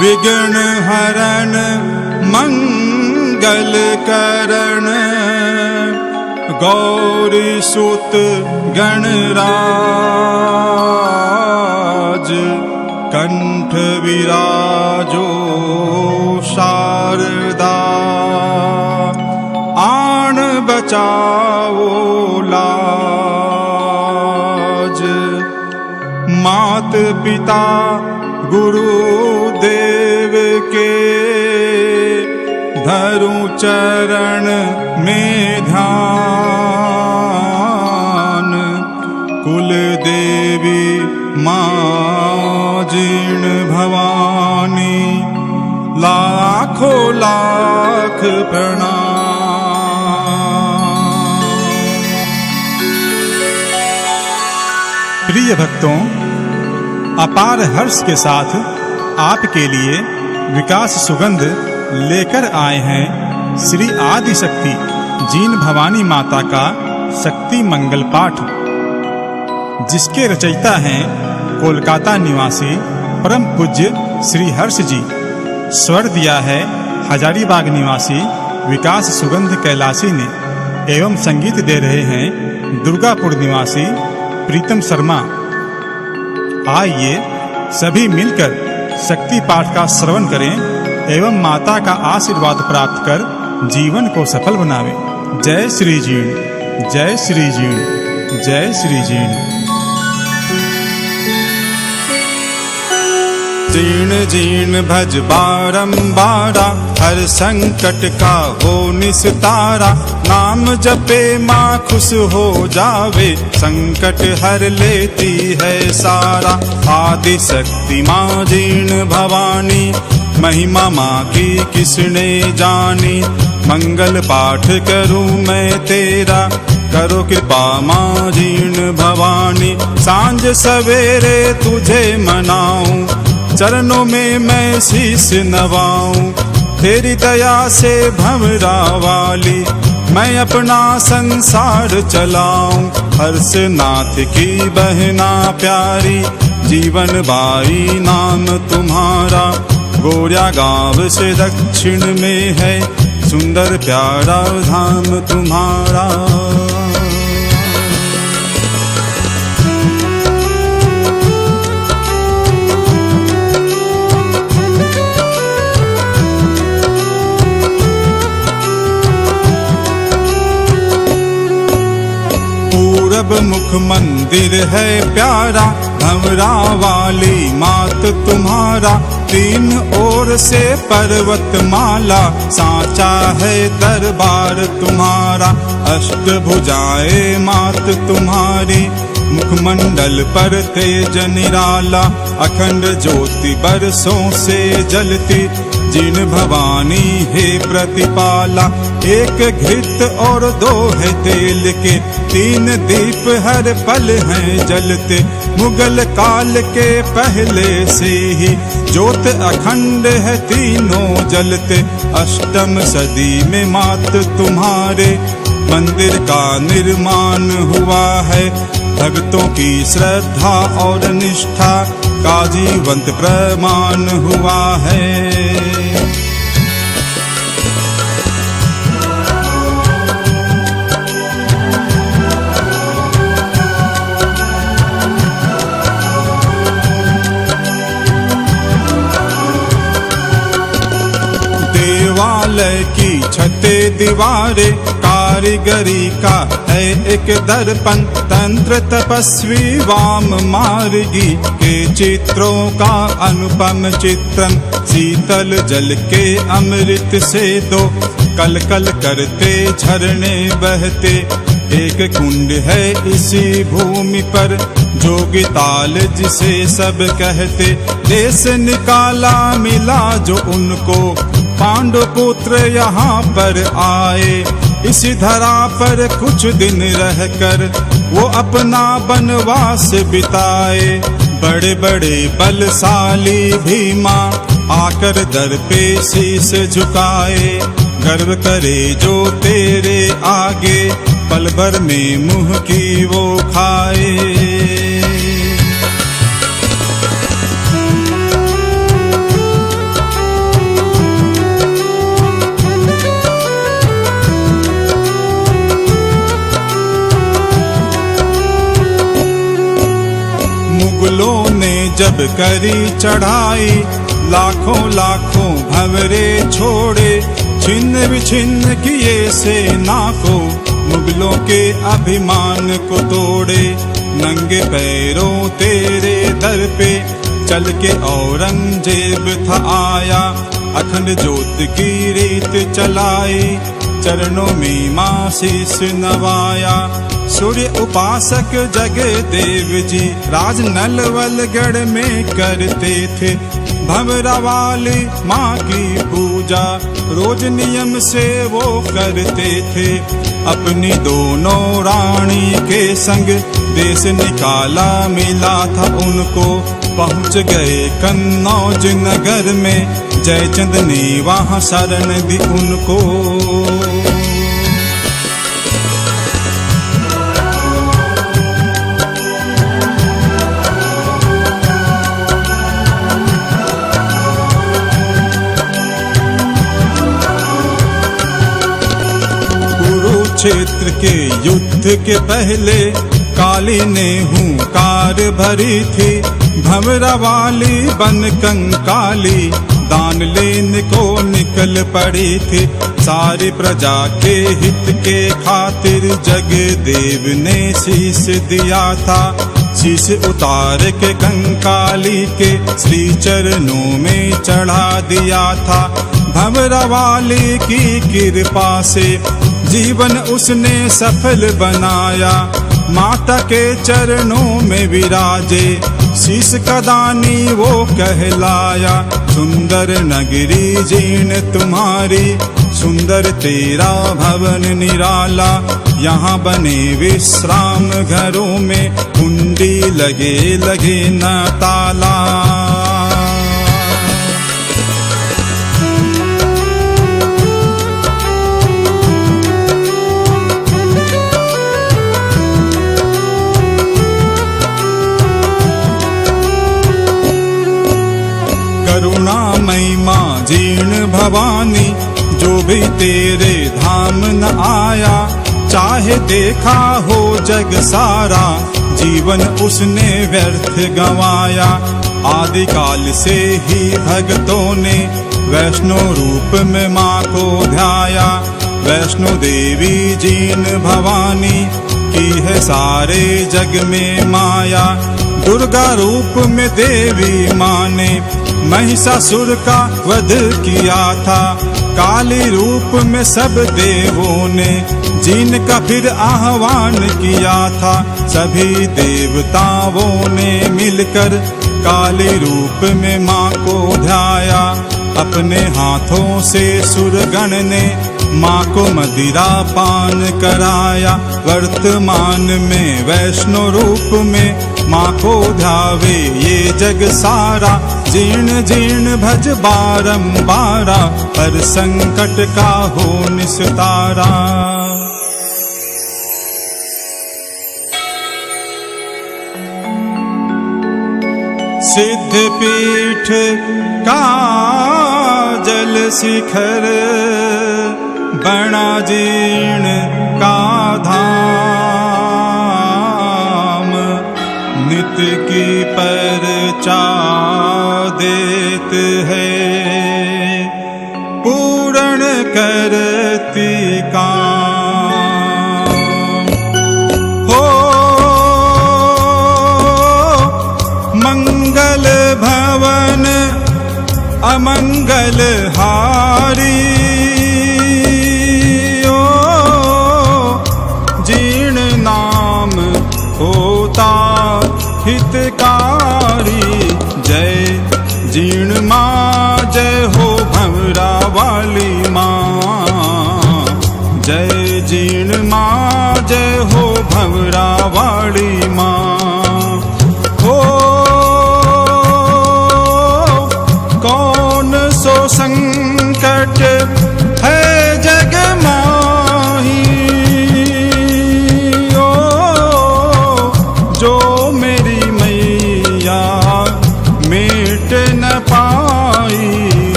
विघ्न हरण मंगल करण, गौरी सुत गणराज, कंठ विराजो शारदा, आन बचाओ लाज। मात पिता गुरु देव के, धरूं चरण में ध्यान। कुल देवी माँ जीर्ण भवानी, लाखों लाख प्रणाम। प्रिय भक्तों, अपार हर्ष के साथ आपके लिए विकास सुगंध लेकर आए हैं श्री आदि शक्ति जीन भवानी माता का शक्ति मंगल पाठ, जिसके रचयिता हैं कोलकाता निवासी परम पूज्य श्री हर्ष जी। स्वर दिया है हजारीबाग निवासी विकास सुगंध कैलाशी ने, एवं संगीत दे रहे हैं दुर्गापुर निवासी प्रीतम शर्मा। आइए सभी मिलकर शक्ति पाठ का श्रवण करें एवं माता का आशीर्वाद प्राप्त कर जीवन को सफल बनावें। जय श्री जीण, जय श्री जीण, जय श्री जीण। जीर्ण जीर्ण भज बारंबारा, हर संकट का हो निस्तारा। नाम जपे माँ खुश हो जावे, संकट हर लेती है सारा। आदि शक्ति माँ जीर्ण भवानी, महिमा माँ की किसने जानी। मंगल पाठ करूं मैं तेरा, करो कृपा माँ जीर्ण भवानी। सांझ सवेरे तुझे मनाऊं, चरणों में मैं शीश नवाऊं। तेरी दया से भंवरा वाली, मैं अपना संसार चलाऊं। हर्षनाथ की बहना प्यारी, जीवन बाई नाम तुम्हारा। गोरिया गांव से दक्षिण में है, सुंदर प्यारा धाम तुम्हारा। पूरब मुख मंदिर है प्यारा, भंवरा वाली मात तुम्हारा। तीन ओर से पर्वत माला, सांचा है दरबार तुम्हारा। अष्टभुजाएं मात तुम्हारी, मुखमंडल पर तेज निराला। अखंड ज्योति बरसों से जलती, जिन भवानी है प्रतिपाला। एक घृत और दो है तेल के, तीन दीप हर पल हैं जलते। मुगल काल के पहले से ही ज्योत अखंड है तीनों जलते। अष्टम सदी में मात तुम्हारे मंदिर का निर्माण हुआ है। भक्तों की श्रद्धा और निष्ठा का जीवंत प्रमाण हुआ है। देवालय की छते दीवारें, कारीगरी का है एक दर्पण। तंत्र तपस्वी वाम मार्गी के चित्रों का अनुपम चित्रण। शीतल जल के अमृत से दो कल कल करते झरने बहते। एक कुंड है इसी भूमि पर, जोगी ताल जिसे सब कहते। देश निकाला मिला जो उनको, पांडु पुत्र यहाँ पर आए। इसी धरा पर कुछ दिन रहकर वो अपना वनवास बिताए। बड़े बड़े बलशाली भीमा आकर दर पे शीश झुकाए। गर्व करे जो तेरे आगे, पल भर में मुंह की वो खाए। जब करी चढ़ाई, लाखों लाखों भंवरे छोड़े, छिन्न विछिन्न किए सेना को, मुगलों के अभिमान को तोड़े। नंगे पैरों तेरे दर पे चल के औरंगजेब था आया, अखंड ज्योत की रीत चलाई, चरणों में मां शीस नवाया। सूर्य उपासक जगदेव जी राज नलवलगढ़ में करते थे, भंवरा वाली माँ की पूजा रोज नियम से वो करते थे। अपनी दोनों रानी के संग देश निकाला मिला था उनको, पहुँच गए कन्नौज नगर में, जयचंद ने वहाँ शरण दी उनको। कुरुक्षेत्र के युद्ध के पहले काली ने हुंकार भरी थी, भंवरा वाली बन कंकाली दान लेने को निकल पड़ी थी। सारी प्रजा के हित के खातिर जगदेव ने शीश दिया था, शीश उतार के कंकाली के श्री चरणों में चढ़ा दिया था। भंवरा वाली की कृपा से जीवन उसने सफल बनाया, माता के चरणों में विराजे, शीश का दानी वो कहलाया। सुंदर नगरी जीर्ण तुम्हारी, सुंदर तेरा भवन निराला, यहाँ बने विश्राम घरों में, कुंडी लगे लगे न ताला। करुणामयी माँ जीर्ण भवानी, जो भी तेरे धाम न आया, चाहे देखा हो जग सारा, जीवन उसने व्यर्थ गंवाया। आदिकाल से ही भक्तों ने वैष्णो रूप में माँ को ध्याया, वैष्णो देवी जीर्ण भवानी की है सारे जग में माया। दुर्गा रूप में देवी माँ ने महिषासुर का वध किया था, काली रूप में सब देवों ने जिनका फिर आह्वान किया था। सभी देवताओं ने मिलकर काली रूप में माँ को ध्याया, अपने हाथों से सुरगण ने माँ को मदिरा पान कराया। वर्तमान में वैष्णो रूप में माँ को ध्यावे ये जग सारा, जीर्ण जीर्ण भज बारंबारा, हर संकट का हो निस्तारा। सिद्धपीठ का जल शिखर, बड़ा जीर्ण का धाम, नित्य की परचा देत है, पूर्ण करती काम। हो मंगल भवन अमंगल हारी, जीर्ण नाम होता हितकारी। जय जीर्ण माँ, जय हो भंवरा वाली माँ, जय जीर्ण माँ, जय हो भंवरा वाली माँ। हो कौन सो संकट है जग माही, जो मेरी मैया मेट न पाई।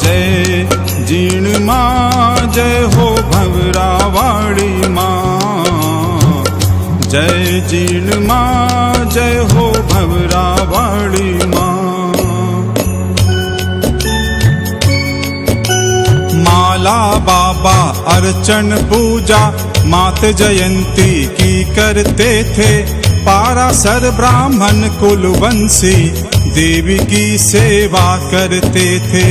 जय जीर्ण माँ, जय हो भंवरा वाली माँ, जय जीर्ण माँ, जय हो भंवरा वाली माँ। अर्चन पूजा मात जयंती की करते थे। पाराशर ब्राह्मण कुलवंशी देवी की सेवा करते थे।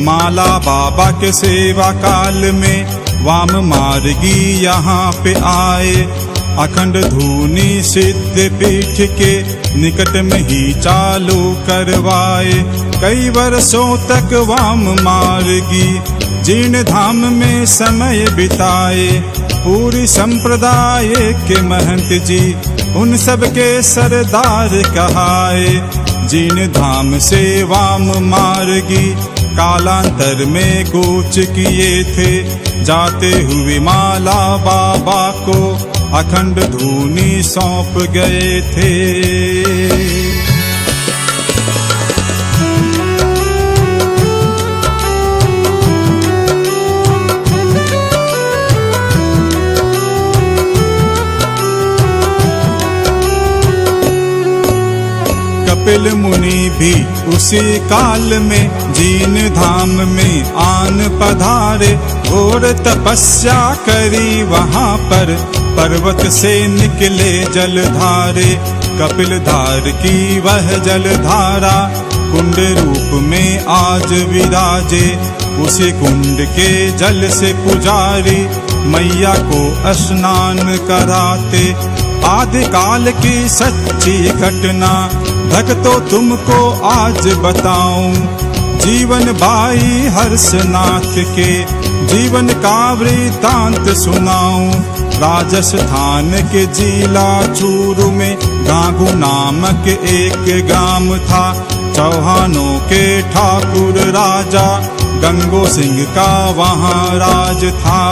माला बाबा के सेवा काल में वाम मार्गी यहाँ पे आए। अखंड धूनी सिद्ध पीठ के निकट में ही चालू करवाए। कई वर्षों तक वाम मार्गी जीर्ण धाम में समय बिताए। पूरी संप्रदाय के महंत जी उन सब के सरदार कहाए। जीर्ण धाम से वाम मार्गी कालांतर में कूच किए थे। जाते हुए माला बाबा को अखंड धूनी सौंप गए थे। कपिल मुनि भी उसी काल में जीर्ण धाम में आन पधारे। घोर तपस्या करी वहाँ पर पर्वत से निकले जलधारे। कपिल धार की वह जलधारा कुंड रूप में आज विराजे। उसी कुंड के जल से पुजारी मैया को स्नान कराते। आदि काल की सच्ची घटना भक्तों तुमको आज बताऊं। जीवन बाई हर्षनाथ के जीवन का वृतांत सुनाऊं। राजस्थान के जिला चूरू में गांगू नामक एक ग्राम था। चौहानों के ठाकुर राजा गंगो सिंह का वहाँ राज था।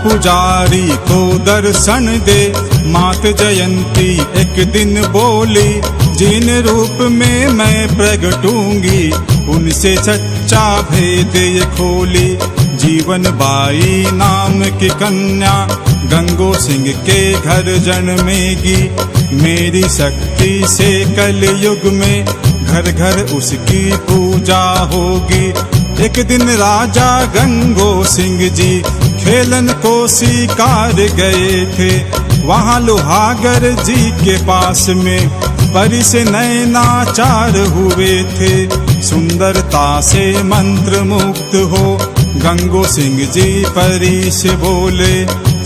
पुजारी को दर्शन दे मात जयंती एक दिन बोली। जिन रूप में मैं प्रगटूंगी उनसे सच्चा भेद ये खोली। जीवन बाई नाम की कन्या गंगो सिंह के घर जन्मेगी। मेरी शक्ति से कलयुग में घर घर उसकी पूजा होगी। एक दिन राजा गंगो सिंह जी खेलन को शिकार गए थे। वहाँ लोहागर जी के पास में परी से नैनाचार हुए थे। सुंदरता से मंत्र मुक्त हो गंगो सिंह जी परी से बोले।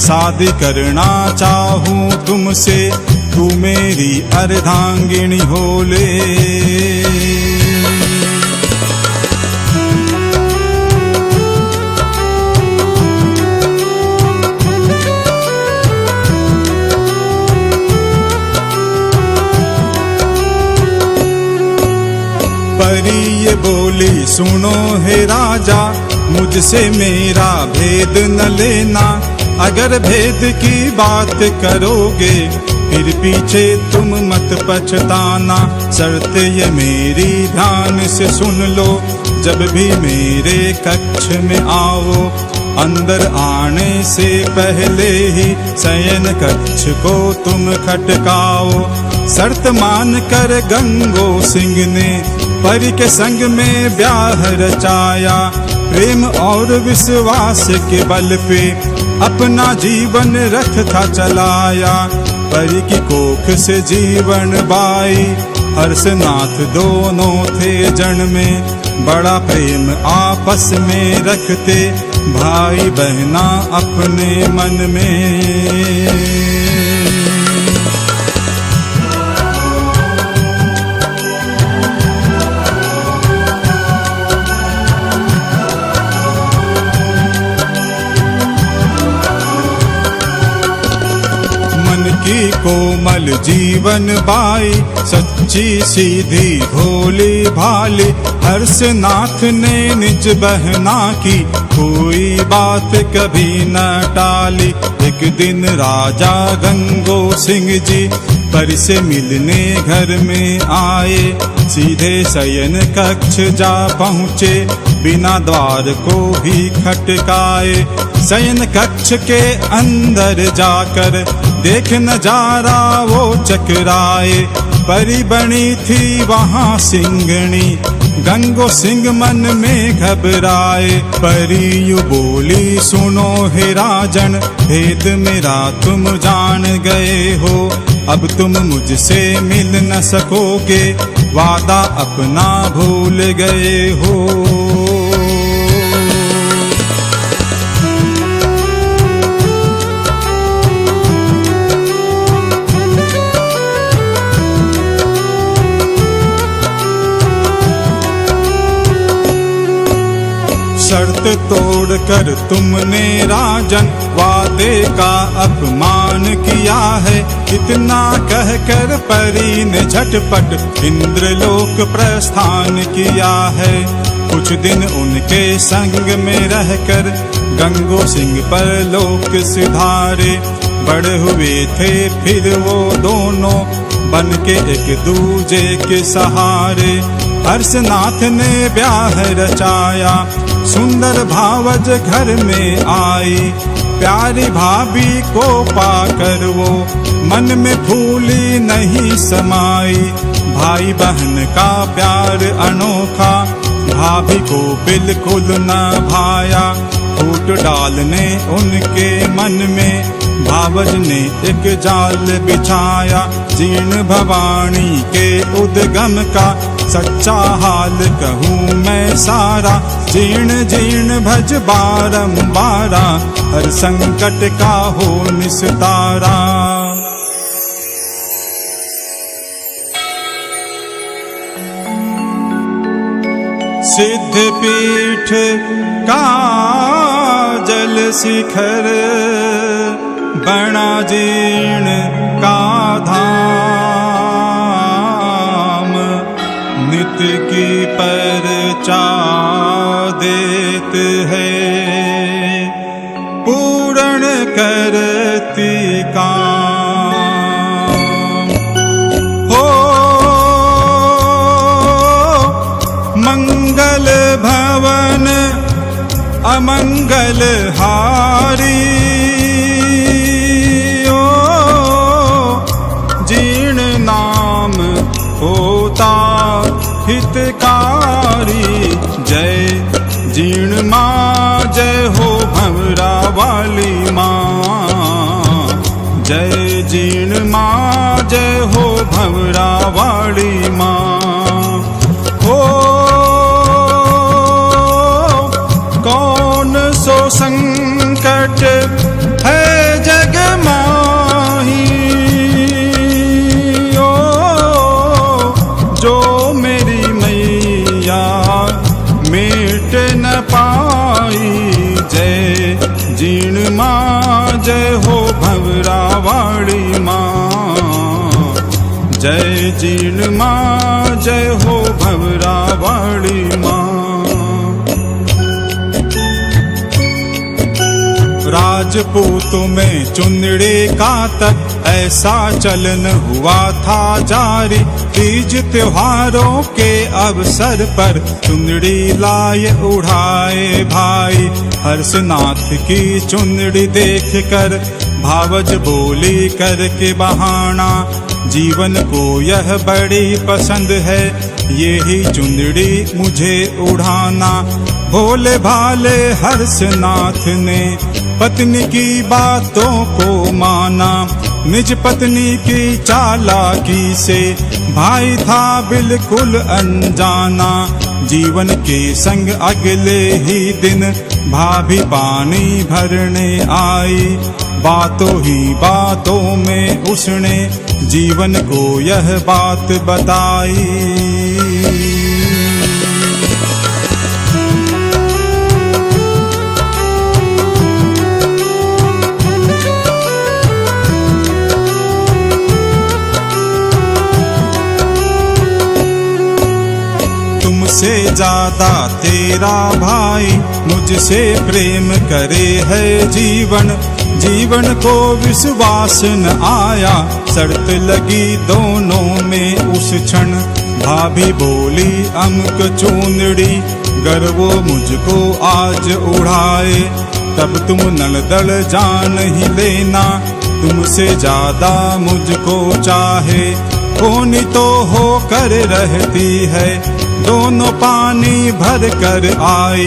शादी करना चाहूँ तुमसे तू मेरी अर्धांगिनी हो ले। परी ये बोली सुनो हे राजा मुझसे मेरा भेद न लेना। अगर भेद की बात करोगे फिर पीछे तुम मत पछताना। शर्त ये मेरी ध्यान से सुन लो। जब भी मेरे कक्ष में आओ अंदर आने से पहले ही शयन कक्ष को तुम खटकाओ। शर्त मान कर गंगो सिंह ने परी के संग में ब्याह रचाया। प्रेम और विश्वास के बल पे अपना जीवन रथ था चलाया। परी की कोख से जीवन बाई हर्षनाथ दोनों थे जन में। बड़ा प्रेम आपस में रखते भाई बहना अपने मन में। की कोमल जीवन बाई सच्ची सीधी भोली भाली। हर्षनाथ ने निज बहना की कोई बात कभी न टाली। एक दिन राजा गंगो सिंह जी परी से मिलने घर में आए। सीधे शयन कक्ष जा पहुँचे, बिना द्वार को ही खटकाए। शयन कक्ष के अंदर जाकर देख नजारा वो चकराए। परी बनी थी वहाँ सिंगणी, गंगो सिंह मन में घबराए। परी यू बोली सुनो हे राजन, भेद मेरा तुम जान गए हो। अब तुम मुझसे मिल न सकोगे, वादा अपना भूल गए हो। शर्त तोड़कर तुमने राजन वादे का अपमान किया है। इतना कहकर परी ने झटपट इंद्रलोक प्रस्थान किया है। कुछ दिन उनके संग में रहकर गंगो सिंह परलोक सिधारे। बड़े हुए थे फिर वो दोनों बन के एक दूजे के सहारे। हर्षनाथ ने ब्याह रचाया, सुंदर भावज घर में आई। प्यारी भाभी को पाकर वो मन में फूली नहीं समाई। भाई बहन का प्यार अनोखा भाभी को बिल्कुल न भाया। फूट डालने उनके मन में भावज ने एक जाल बिछाया। जीर्ण भवानी के उद्गम का सच्चा हाल कहूँ मैं सारा। जीर्ण जीर्ण भज बारंबारा, हर संकट का हो निस्तारा। सिद्ध पीठ का जल शिखर, बड़ा जीर्ण का धाम। नित्य की परचा देत है, पूर्ण करती काम। हो मंगल भवन अमंगल हारी। जीर्ण नाम होता हितकारी। जय जीर्ण माँ, जय हो भंवरा वाली माँ। जय जीर्ण माँ, जय हो भंवरा वाली माँ। हो कौन सो संकट है जग माही। जो मेरी मैया मिट न पाई। जय जीर्ण माँ, जय हो भंवरा वाली माँ। जय जीर्ण माँ, जय हो भंवरा वाली माँ। राजपूतों में चुनड़े का तक ऐसा चलन हुआ था जारी। तीज त्योहारों के अवसर पर चुनड़ी लाए उड़ाए भाई। हर्षनाथ की चुनड़ी देख कर भावज बोली करके बहाना। जीवन को यह बड़ी पसंद है, यही चुनड़ी मुझे उड़ाना। भोले भाले हर्षनाथ ने पत्नी की बातों को माना। निज पत्नी की चालाकी से भाई था बिल्कुल अनजाना। जीवन के संग अगले ही दिन भाभी पानी भरने आई। बातों ही बातों में उसने जीवन को यह बात बताई। तुमसे ज्यादा तेरा भाई मुझसे प्रेम करे है जीवन। जीवन को विश्वास न आया, शर्त लगी दोनों में उस क्षण। भाभी बोली अमुक चूंदड़ी, गर वो मुझको आज उड़ाए, तब तुम नलदल जान ही लेना, तुमसे ज्यादा मुझको चाहे। होनी तो होकर रहती है, दोनों पानी भर कर आई,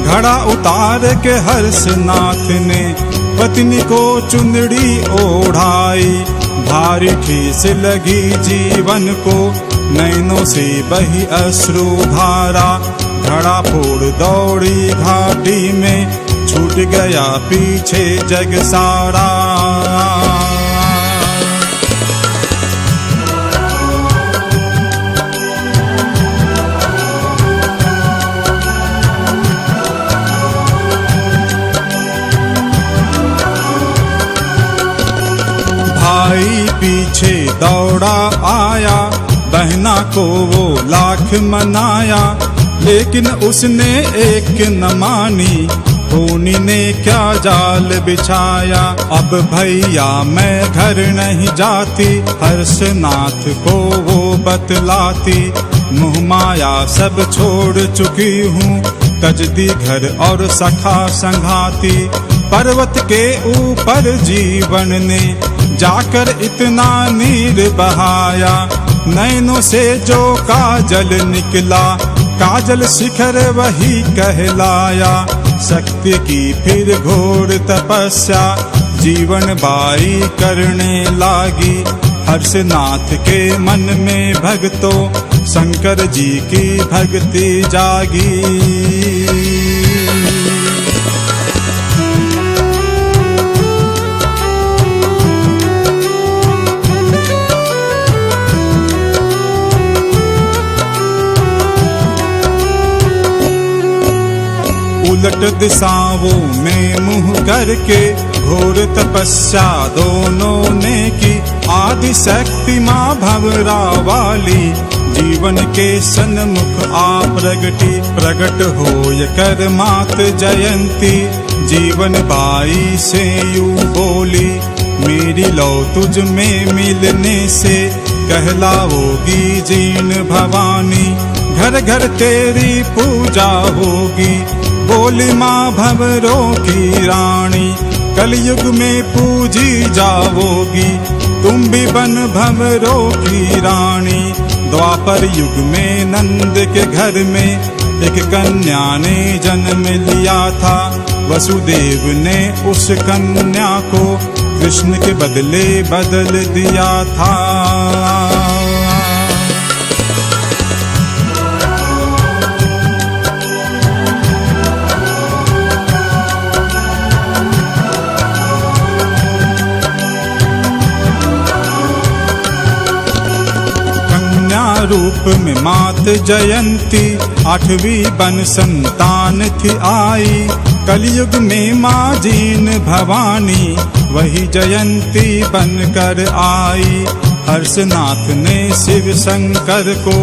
घड़ा उतार के हर्षनाथ ने पत्नी को चुंदड़ी ओढ़ाई। भारी ठेस लगी जीवन को, नैनों से बही अश्रु धारा, घड़ा फोड़ दौड़ी घाटी में, छूट गया पीछे जग सारा। भाई पीछे दौड़ा आया, बहना को वो लाख मनाया, लेकिन उसने एक न मानी, होनी ने क्या जाल बिछाया। अब भैया मैं घर नहीं जाती, हर्षनाथ को वो बतलाती, मुँह माया सब छोड़ चुकी हूँ, तजदी घर और सखा संघाती। पर्वत के ऊपर जीवन ने जाकर इतना नीर बहाया, नैनों से जो काजल निकला, काजल शिखर वही कहलाया। शक्ति की फिर घोर तपस्या, जीवन बाई करने लागी, हर्षनाथ के मन में भक्तों, शंकर जी की भक्ति जागी। उलट दिशाओं में मुंह करके घोर तपस्या दोनों ने की, आदि शक्ति माँ भवरा वाली, जीवन के सन्मुख आ प्रगटी। प्रगट होय कर मात जयंती, जीवन बाई से यूं बोली, मेरी लौ तुझ में मिलने से, कहलाओगी जीन भवानी, घर घर तेरी पूजा होगी, बोली माँ भंवरों की रानी, कलयुग में पूजी जाओगी, तुम भी बन भंवरों की रानी। द्वापर युग में नंद के घर में एक कन्या ने जन्म लिया था, वसुदेव ने उस कन्या को कृष्ण के बदले बदल दिया था। रूप में मात जयंती, आठवीं बन संतान थी आई, कलयुग में माँ जीन भवानी, वही जयंती बनकर आई। हर्षनाथ ने शिव शंकर को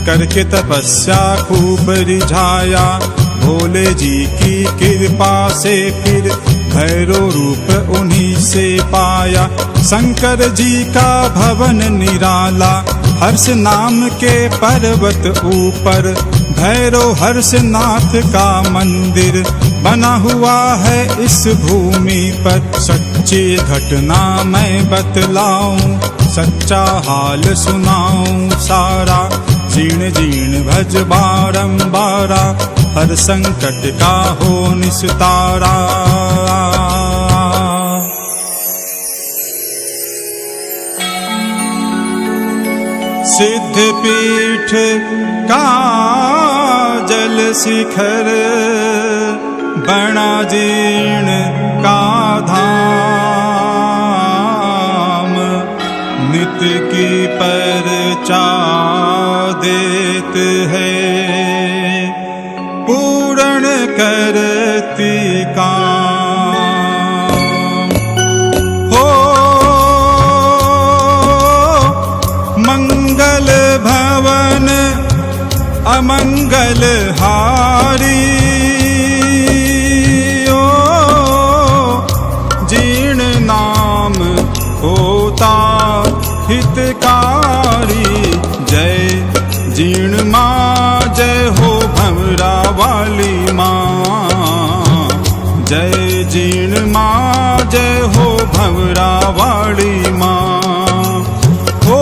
करके तपस्या खूब रिझाया, भोले जी की कृपा से फिर भैरव रूप उन्हीं से पाया। शंकर जी का भवन निराला, हर्ष नाम के पर्वत ऊपर, भैरव हर्षनाथ का मंदिर बना हुआ है इस भूमि पर। सच्ची घटना मैं बतलाऊं, सच्चा हाल सुनाऊं सारा, जीण जीण भज बारंबारा, हर संकट का हो निस्तारा। सिद्ध पीठ का जल शिखर, बड़ा जीर्ण का धाम, नित की परचा देत है, पूर्ण करती काम। हो मंगल भवन अमंगल हारी, ओ जीर्ण नाम होता हितकारी। जय भंवरावाड़ी माँ। हो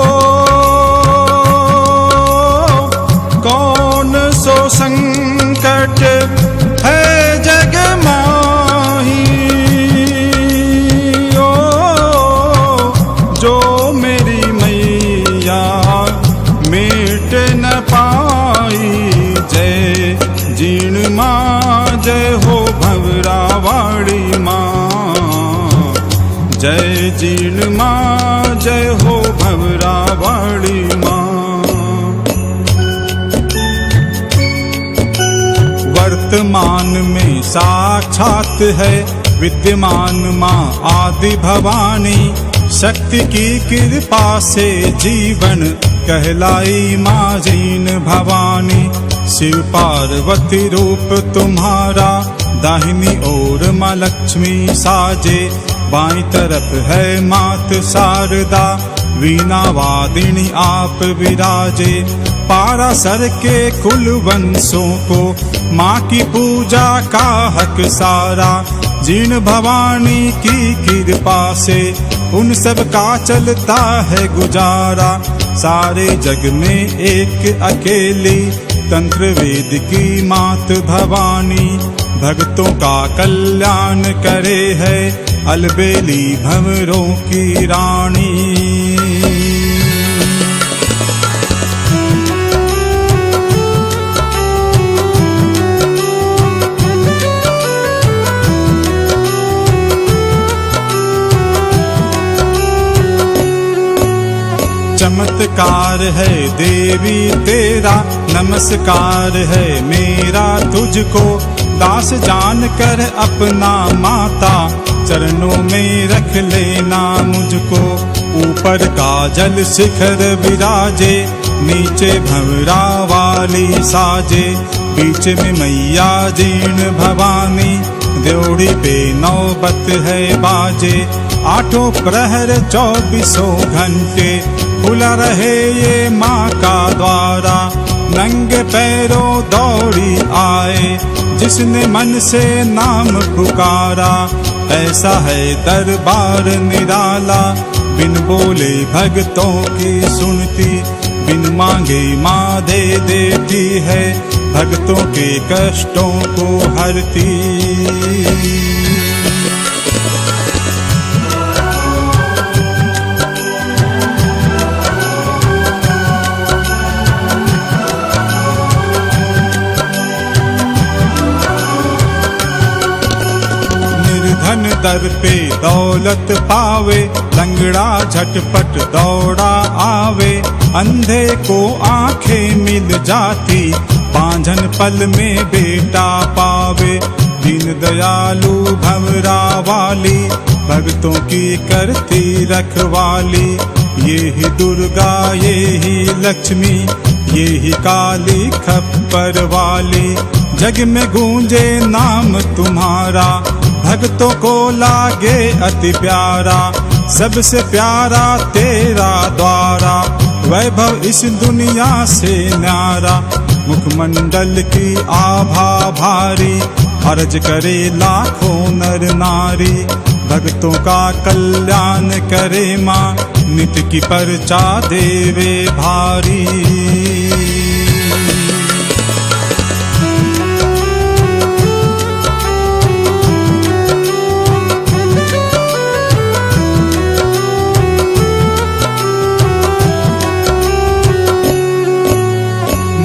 कौन सो संकट है जग माही, ओ जो मेरी मैया मिट न पाई। जय जीण माँ जय हो भंवरावाड़ी माँ, जय जीण माँ जय हो भंवरावाड़ी माँ। वर्तमान में साक्षात है विद्यमान माँ आदि भवानी, शक्ति की कृपा से जीवन कहलाई माँ जीन भवानी। शिव पार्वती रूप तुम्हारा दाहिनी ओर माँ लक्ष्मी साजे, बाईं तरफ है मात शारदा वीणा वादिनी आप विराजे। पारासर के कुल वंशों को माँ की पूजा का हक सारा, जीण भवानी की कृपा से उन सब का चलता है गुजारा। सारे जग में एक अकेली तंत्र वेद की मात भवानी, भक्तों का कल्याण करे है अलबेली भंवरों की रानी। चमत्कार है देवी तेरा, नमस्कार है मेरा तुझको। दास जान कर अपना माता चरणों में रख लेना मुझको। ऊपर का जल शिखर विराजे, नीचे भंवरा वाली साजे। बीच में मैया जीण भवानी, द्योड़ी पे नौबत है बाजे। आठों प्रहर 24 घंटे खुला रहे ये माँ का द्वारा। नंगे पैरों दौड़ी आए जिसने मन से नाम पुकारा। ऐसा है दरबार निराला, बिन बोले भक्तों की सुनती। बिन मांगे माँ दे देती है, भक्तों के कष्टों को हरती। धन दर पे दौलत पावे, लंगड़ा झटपट दौड़ा आवे। अंधे को आंखें मिल जाती, बांझन पल में बेटा पावे। दीन दयालु भंवरा वाली, भक्तों की करती रखवाली। ये ही दुर्गा ये ही लक्ष्मी, ये ही काली खप्पर वाली। जग में गूंजे नाम तुम्हारा, भक्तों को लागे अति प्यारा। सबसे प्यारा तेरा द्वारा, वैभव इस दुनिया से न्यारा। मुखमंडल की आभा भारी, अर्ज करे लाखों नर नारी। भक्तों का कल्याण करे माँ, नित की परचा देवे भारी।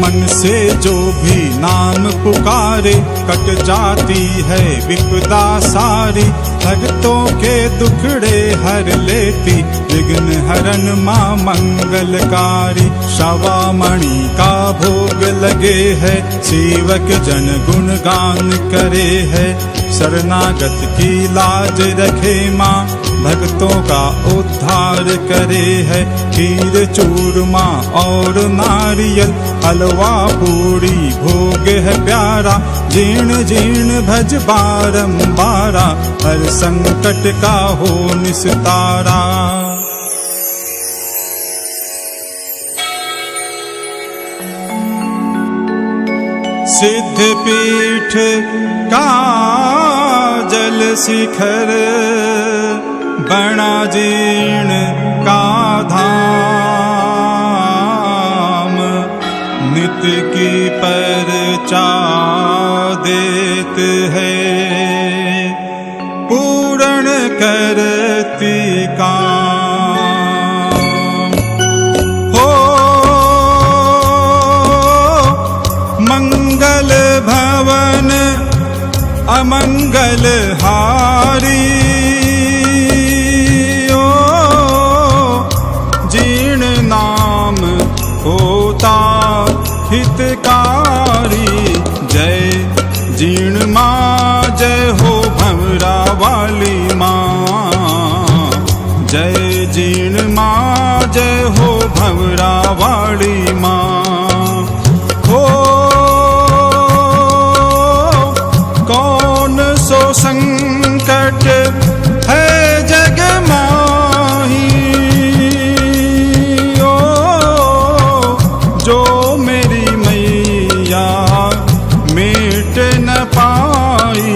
मन से जो भी नाम पुकारे, कट जाती है विपदा सारी। भक्तों के दुखड़े हर लेती, विघ्न हरण माँ मंगलकारी। श्रवामणि का भोग लगे है, सेवक जन गुणगान करे है। शरणागत की लाज रखे माँ, भक्तों का उद्धार करे है। खीर चूरमा और नारियल, हलवा पूरी भोग है प्यारा। जीण जीण भज बारंबारा, हर संकट का हो निस्तारा। सिद्ध पीठ का जल शिखर, जीर्ण का धाम, नित की परचा देत है, पूर्ण करती काम। हो मंगल भवन अमंगल हारी, ओ जीर्ण नाम होता हितकारी। जय जीर्ण माँ, जय हो भंवरा वाली माँ। जय जीर्ण माँ, जय हो भंवरा वाली माँ। हो कौन सो संकट है जग माही, ओ जो मेरी मैया मिट न पाई।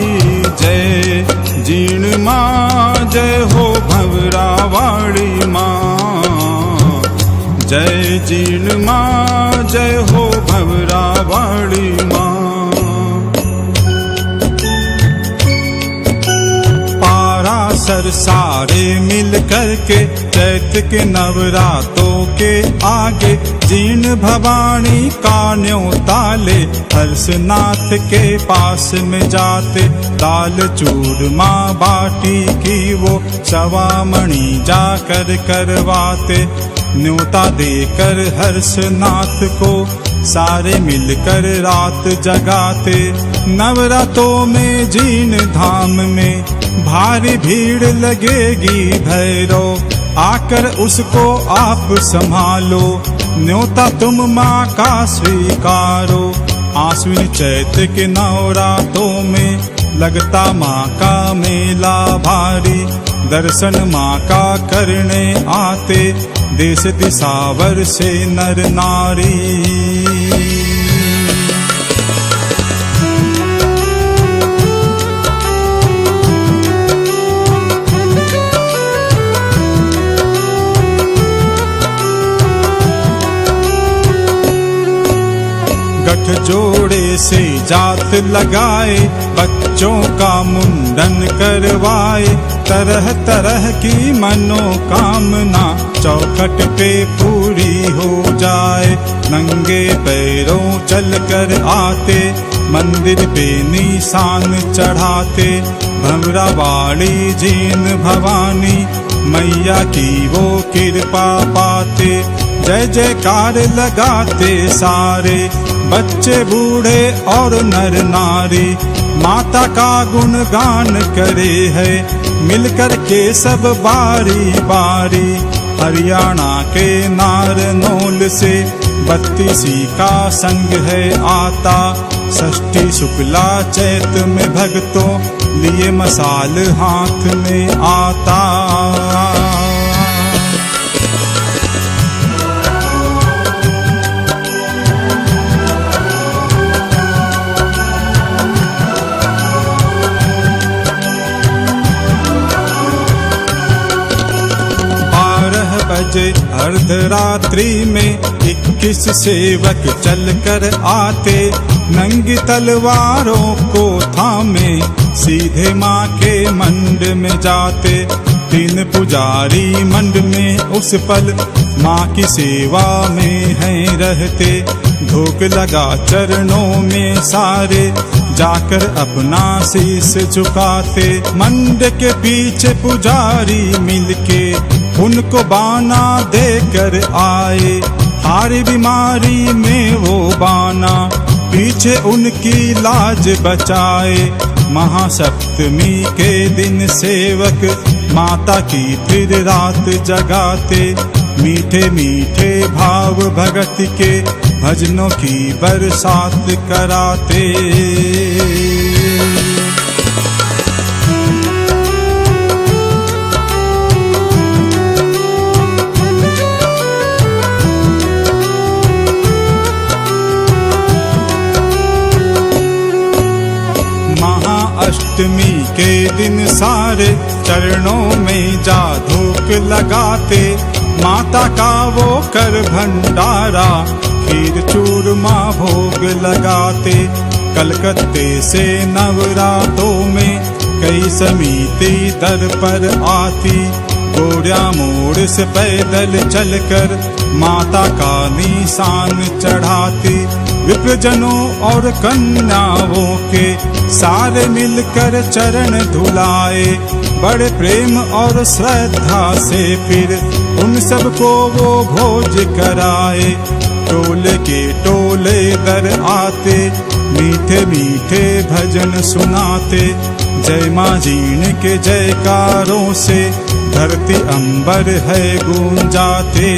जय जीर्ण माँ, जय हो भंवरा वाली माँ। जय जीर्ण माँ, जय हो भंवरा वाली माँ। पाराशर सारे मिल करके चैत के नवरातों के आगे जीर्ण भवानी का न्योता ले हर्षनाथ के पास में जाते। दाल चूरमा बाटी की वो सवामणि जाकर करवाते। न्योता देकर हर्षनाथ को सारे मिलकर रात जगाते। नवरातों में जीर्ण धाम में भारी भीड़ लगेगी भैरव, आकर उसको आप संभालो। न्योता तुम माँ का स्वीकारो। आश्विन चैत के नवरातों में लगता माँ का मेला भारी। दर्शन माँ का करने आते देश दिशावर से नर नारी। गठजोड़े से जात लगाए, बच्चों का मुंडन करवाए। तरह तरह की मनोकामना चौखट पे पूरी हो जाए। नंगे पैरों चल कर आते, मंदिर पे निशान चढ़ाते। भंवरा वाली जीर्ण भवानी मैया की वो कृपा पाते। जय जयकार लगाते सारे बच्चे बूढ़े और नर नारी। माता का गुणगान करे है मिलकर के सब बारी बारी। हरियाणा के नारनौल से 32 का संग है आता। षष्ठी शुक्ला चैत में भक्तों लिए मसाल हाथ में आता। बजे अर्धरात्रि में 21 सेवक चलकर आते। नंगी तलवारों को थामे सीधे माँ के मंड में जाते। 3 पुजारी मंड में उस पल माँ की सेवा में हैं रहते। धूप लगा चरणों में सारे जाकर अपना शीश झुकाते। मंड के पीछे पुजारी मिलके उनको बाना देकर आए। हारी बीमारी में वो बाना पीछे उनकी लाज बचाए। महासप्तमी के दिन सेवक माता की फिर रात जगाते। मीठे मीठे भाव भगत के भजनों की बरसात कराते। अष्टमी के दिन सारे चरणों में जा धूप लगाते, माता का वो कर भंडारा, खीर चूरमा भोग लगाते। कलकत्ते से नवरातों में कई समिति दर पर आती, गोरिया मोड़ से पैदल चलकर माता का निशान चढ़ाती। विप्रजनों और कन्याओं के सारे मिलकर चरण धुलाए, बड़े प्रेम और श्रद्धा से फिर उन सबको वो भोज कराए। टोले के टोले दर आते, मीठे मीठे भजन सुनाते, जय माँ जीण के जयकारों से धरती अंबर है गूंजाते।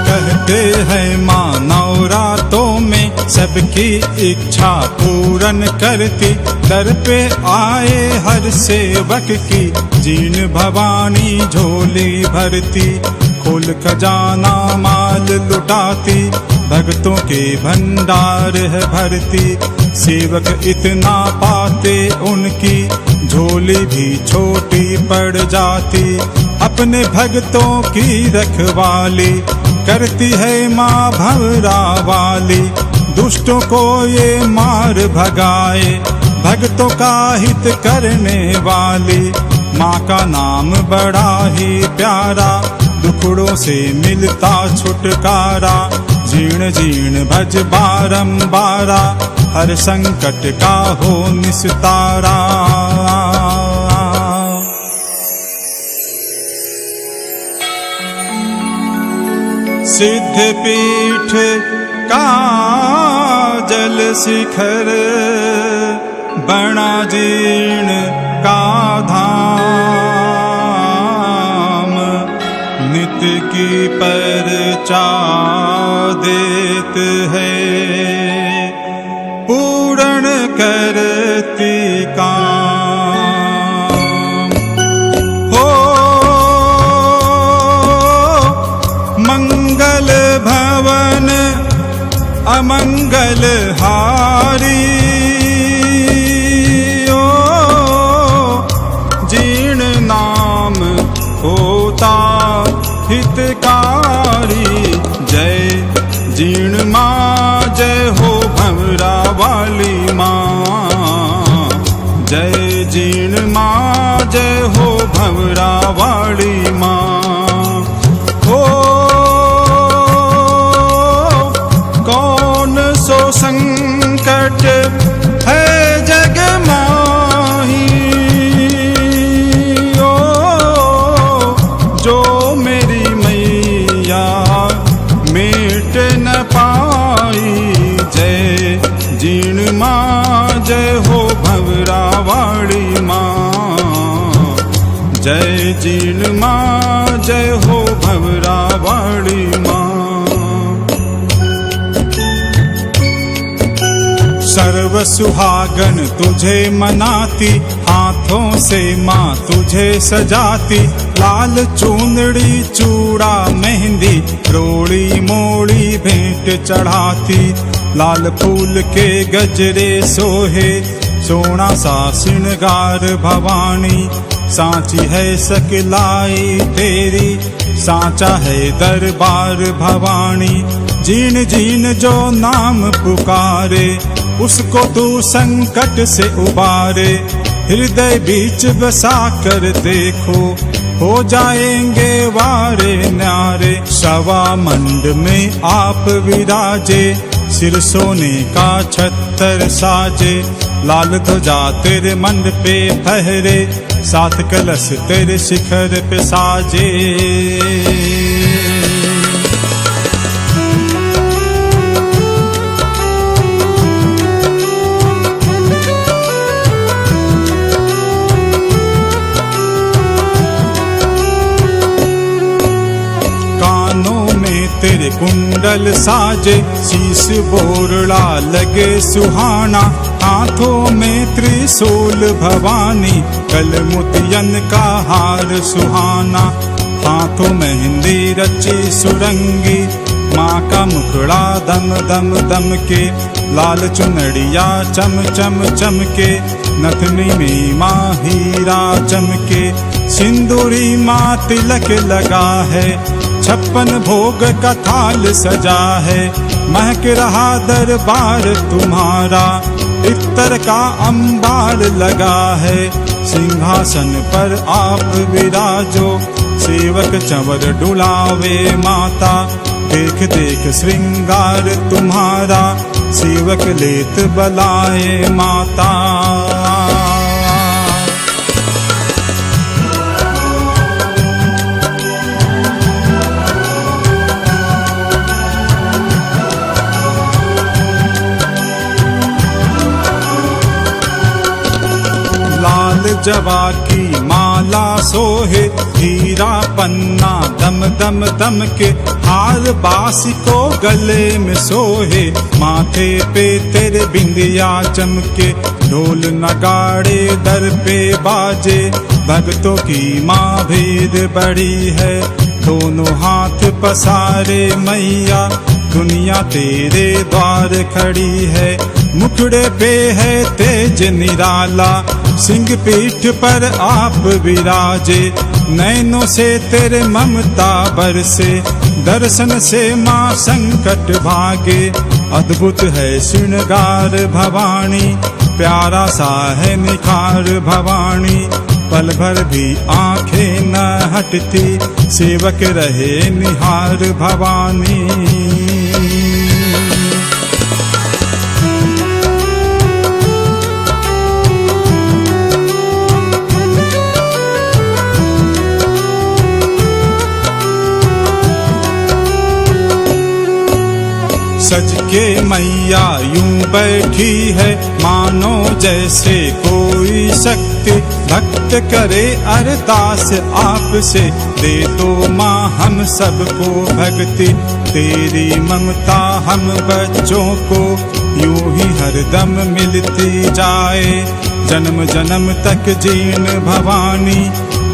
कहते हैं माँ नवरातों में सबकी इच्छा पूर्ण करती, दर पे आए हर सेवक की जीण भवानी झोली भरती। खोल खजाना माल लुटाती, भक्तों के भंडार है भरती। सेवक इतना पाते उनकी झोली भी छोटी पड़ जाती। अपने भक्तों की रखवाली करती है माँ भंवरा वाली, दुष्टों को ये मार भगाए, भक्तों का हित करने वाली। माँ का नाम बड़ा ही प्यारा, दुखड़ों से मिलता छुटकारा। जीण जीण भज बारंबारा, हर संकट का हो निस्तारा। सिद्ध पीठ का जल शिखर, बड़ा जीर्ण का धाम, नित्य की परचा देत है, पूर्ण करती काम। हो मंगल भवन अमंगल हारी, जीर्ण नाम होता हितकारी। जय जीर्ण माँ जय हो भंवरा वाली माँ, जय जीर्ण माँ जय हो भंवरा वाली माँ। हो कौन सो संकट है जग माही, जो मेरी मैया मिट न पाई। जय जीर्ण माँ जय हो भंवरा वाली माँ, जय जीर्ण माँ जय हो भंवरा वाली माँ। सर्व सुहागन तुझे मनाती, हाथों से माँ तुझे सजाती। लाल चूंदड़ी चूड़ा मेहंदी, रोड़ी मोड़ी भेंट चढ़ाती। लाल फूल के गजरे सोहे, सोना सा श्रृंगार भवानी। सांची है सकलाई तेरी, सांचा है दरबार भवानी। जीण जीण जो नाम पुकारे, उसको तू संकट से उबारे। हृदय बीच बसा कर देखो, हो जाएंगे वारे न्यारे। सवा मंड में आप विराजे, सिर सोने का छत्तर साजे। लाल ध्वजा तेरे मंड पे फहरे, सात कलश तेरे शिखर पे साजे। तेरे कुंडल साजे, शीश बोरड़ा लगे सुहाना। हाथों में त्रिशूल भवानी, गल मोतियन का हार सुहाना। हाथों मेहंदी रची सुरंगी, माँ का मुखड़ा दम दम दम के। लाल चुनरिया चम चम चमके, नथनी में माँ हीरा चमके। सिंदूरी माँ तिलक लगा है, 56 भोग का थाल सजा है। महक रहा दरबार तुम्हारा, इत्तर का अंबार लगा है। सिंहासन पर आप विराजो, सेवक चंवर डुलावे माता। देख देख श्रृंगार तुम्हारा, सेवक लेत बलाए माता। जवा की माला सोहे, हीरा पन्ना दम दम दम के। हार बासी को गले में सोहे, माथे पे तेरे बिंदिया चमके। ढोल नगाड़े दर पे बाजे, भक्तों की माँ भीड़ बड़ी है। दोनों हाथ पसारे मैया, दुनिया तेरे द्वार खड़ी है। मुखड़े पे है तेज निराला, सिंह पीठ पर आप विराजे। नैनों से तेरे ममता बरसे, दर्शन से माँ संकट भागे। अद्भुत है श्रृंगार भवानी, प्यारा सा है निखार भवानी। पल भर भी आंखें न हटती, सेवक रहे निहार भवानी। सज के मैया यूं बैठी है, मानो जैसे कोई शक्ति। भक्त करे अरदास आपसे, दे दो माँ हम सबको भक्ति। तेरी ममता हम बच्चों को यूं ही हरदम मिलती जाए। जन्म जन्म तक जीन भवानी,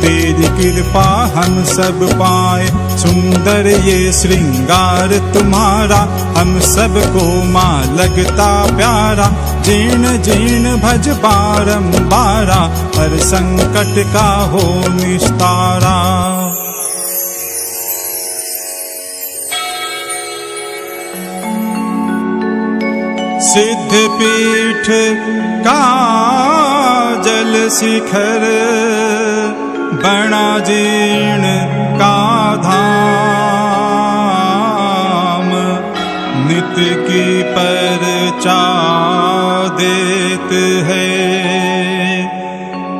तेरी कृपा हम सब पाए। सुंदर ये श्रृंगार तुम्हारा, हम सबको माँ लगता प्यारा। जीण जीण भज बारंबारा, हर संकट का हो निस्तारा। सिद्ध पीठ का जल शिखर, बड़ा जीर्ण का धाम। नित्य की परचा देत है,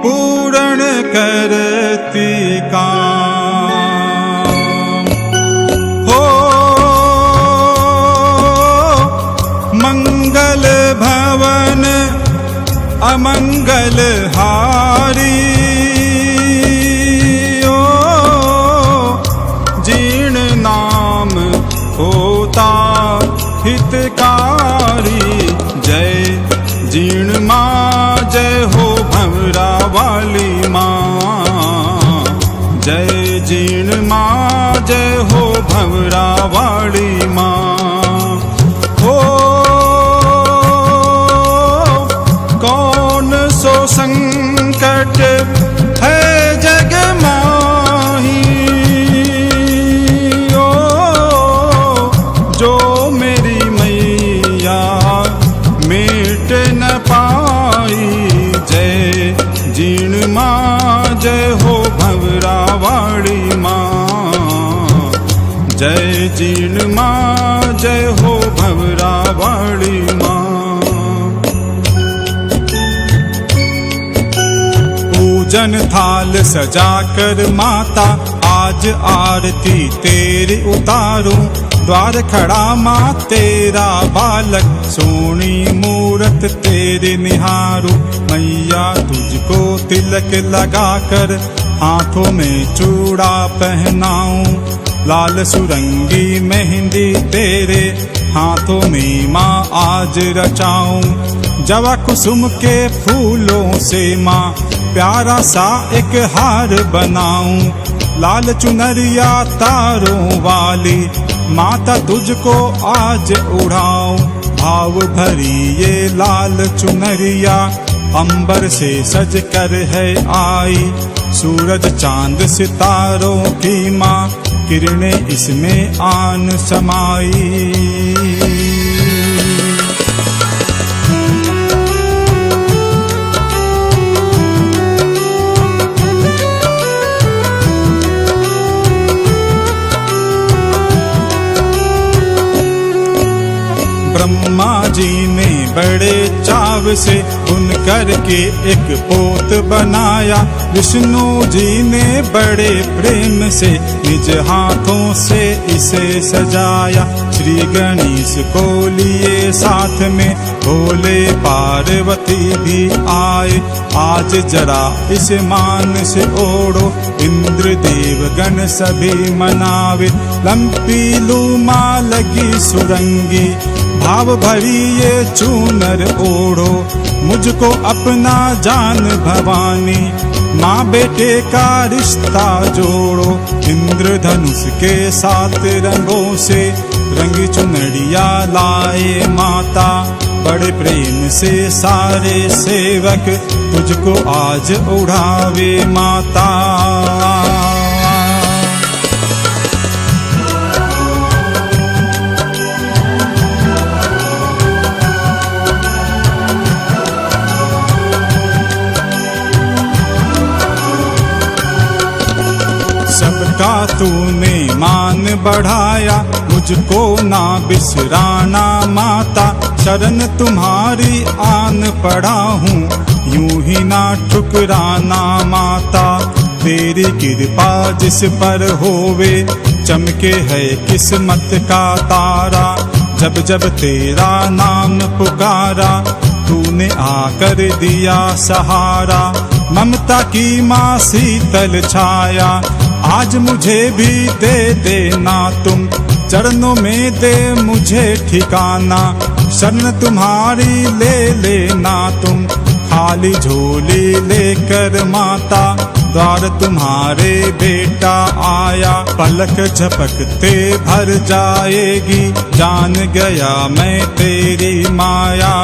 पूर्ण करती काम। हो मंगल भवन अमंगल हारी, होता हितकारी। जय जीर्ण माँ, जय हो भंवरा वाली माँ। जय जीर्ण माँ, जय हो भंवरा वाली माँ। हो कौन सो संकट है जग माही, जो मेरी मैया मिट न पाई। जय जीर्ण माँ, जय हो भंवरा वाली माँ। जय जीर्ण माँ, जय हो भंवरा वाली माँ। पूजन थाल सजाकर माता, आज आरती तेरी उतारूं। द्वार खड़ा माँ तेरा बालक, सोनी मूरत तेरी निहारू। मैया तुझको तिलक लगाकर, हाथों में चूड़ा पहनाऊं। लाल सुरंगी मेहंदी तेरे हाथों में माँ आज रचाऊं। जवा कुसुम के फूलों से माँ प्यारा सा एक हार बनाऊं। लाल चुनरिया तारों वाली माता तुझको आज उड़ाऊं। भाव भरी ये लाल चुनरिया अंबर से सज कर है आई। सूरज चांद सितारों की माँ किरणें इसमें आन समाई। ब्रह्मा जी ने बड़े चाव से बुन करके एक पोत बनाया। विष्णु जी ने बड़े प्रेम से निज हाथों से इसे सजाया। श्री गणेश को लिए साथ में भोले पार्वती भी आए। आज जरा इस मान से ओढ़ो इंद्र देव गण सभी मनावे। लंपी लूमा लगी सुरंगी भाव भरी ये चूनर ओढ़ो। मुझको अपना जान भवानी माँ बेटे का रिश्ता जोड़ो। इंद्रधनुष के 7 रंगों से रंगी चुनरिया लाए माता। बड़े प्रेम से सारे सेवक तुझको आज उड़ावे माता। सबका तूने मान बढ़ाया मुझको ना बिसराना माता। शरण तुम्हारी आन पड़ा हूँ यूं ही ना ठुकराना माता। तेरी कृपा जिस पर होवे चमके है किस्मत का तारा। जब जब तेरा नाम पुकारा तूने आकर दिया सहारा। ममता की माँ शीतल छाया आज मुझे भी दे देना तुम। चरणों में दे मुझे ठिकाना शरण तुम्हारी ले लेना तुम। खाली झोली लेकर माता द्वार तुम्हारे बेटा आया। पलक झपकते भर जाएगी जान गया मैं तेरी माया।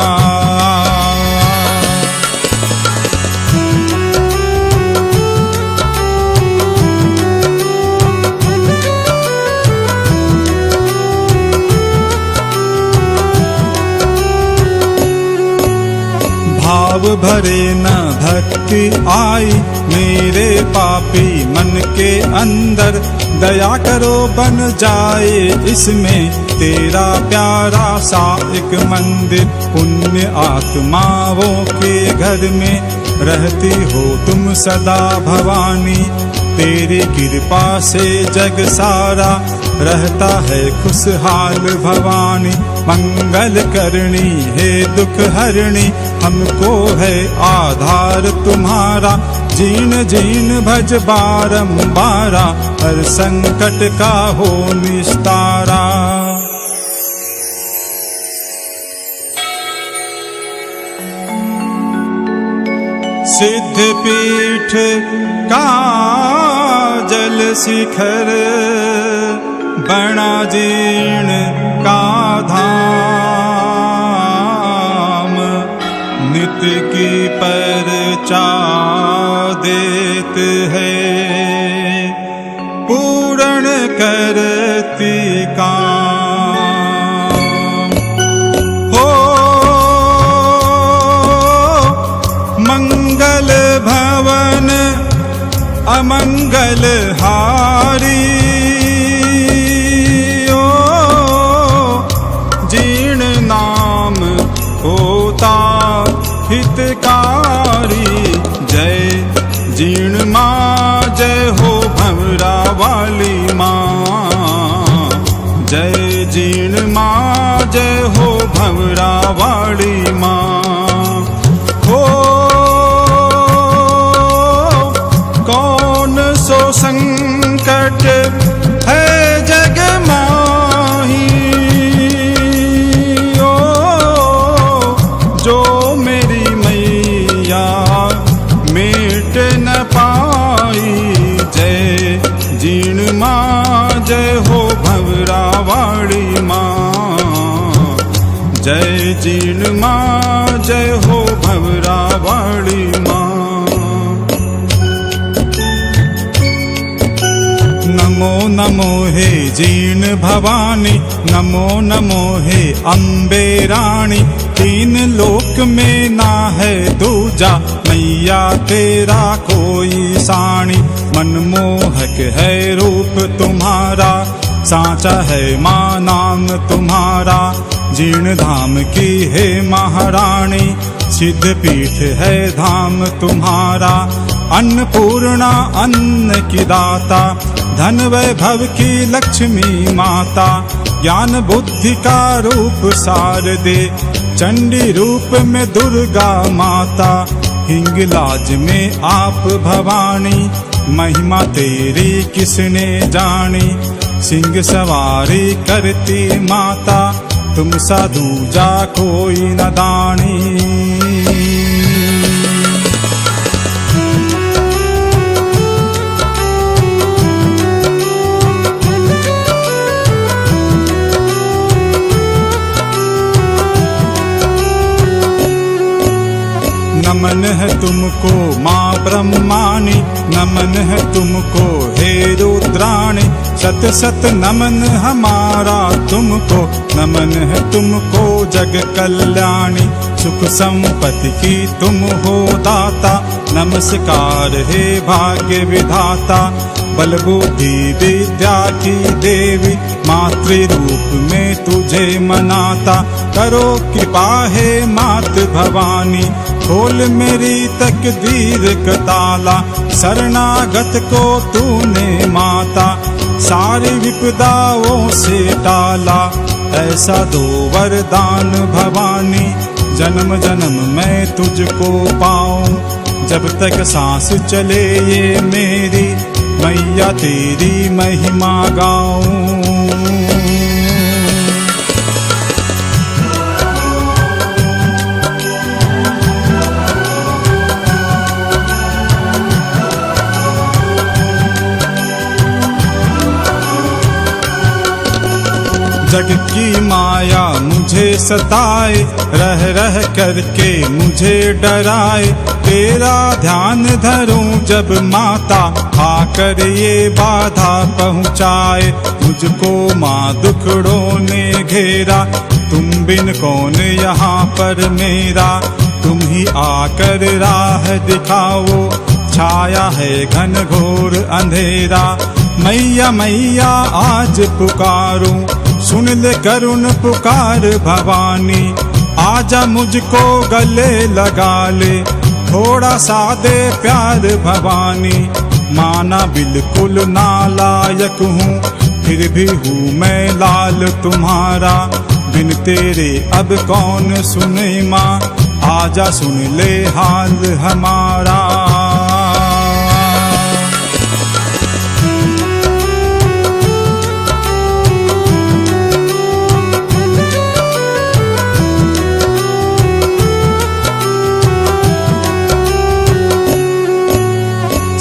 भाव भरे न भक्ति आई मेरे पापी मन के अंदर। दया करो बन जाए इसमें तेरा प्यारा सा एक मंदिर। पुण्य आत्माओं के घर में रहती हो तुम सदा भवानी। तेरी कृपा से जग सारा रहता है खुशहाल भवानी। मंगल करनी है दुख हरणी हमको है आधार तुम्हारा। जीन जीन भज बारंबारा हर संकट का हो निस्तारा। सिद्ध पीठ का जल शिखर बना जीर्ण का धाम। नित्य की परचा देत है पूर्ण करती काम। हो मंगल भवन अमंगल हारी। जीर्ण नाम होता हितकारी। जय जीर्ण माँ जय हो भंवरा वाली माँ। जय जीर्ण माँ जय हो भंवरा वाली माँ। हो कौन सो संकट है जग माही। नमो नमो हे जीर्ण भवानी, नमो नमो हे अम्बे रानी। तीन लोक में ना है दूजा, मैया तेरा कोई साणी। मनमोहक है रूप तुम्हारा, सांचा है माँ नाम तुम्हारा। जीर्ण धाम की है महारानी, सिद्ध पीठ है धाम तुम्हारा। अन्नपूर्णा अन्न की दाता, धन वैभव की लक्ष्मी माता। ज्ञान बुद्धि का रूप शारदे, चंडी रूप में दुर्गा माता। हिंगलाज में आप भवानी, महिमा तेरी किसने जानी। सिंह सवारी करती माता, तुम सा दूजा कोई न दानी। नमन है तुमको माँ ब्रह्माणी, नमन है तुमको हे रुद्राणी। सत सत नमन हमारा तुमको, नमन है तुमको जग कल्याणी। सुख संपत्ति की तुम हो दाता, नमस्कार हे भाग्य विधाता। बल बुद्धि विद्या की देवी, मातृ रूप में तुझे मनाता। करो कृपा हे मात भवानी, खोल मेरी तकदीर का ताला। शरणागत को तूने माता, सारी विपदाओं से टाला। ऐसा दो वरदान भवानी, जन्म जन्म मैं तुझको पाऊं। जब तक सांस चले ये मेरी, मैया तेरी महिमा गाऊं। जग की माया मुझे सताए, रह रह करके मुझे डराए। तेरा ध्यान धरूं जब माता, आकर ये बाधा पहुँचाए। मुझको माँ दुखड़ों ने घेरा, तुम बिन कौन यहाँ पर मेरा। तुम ही आकर राह दिखाओ, छाया है घन घोर अंधेरा। मैया मैया आज पुकारूं, सुन ले करुण पुकार भवानी। आजा मुझको गले लगा ले, थोड़ा सा दे प्यार भवानी। माना बिल्कुल नालायक हूँ, फिर भी हूँ मैं लाल तुम्हारा। बिन तेरे अब कौन सुने माँ, आजा सुन ले हाल हमारा।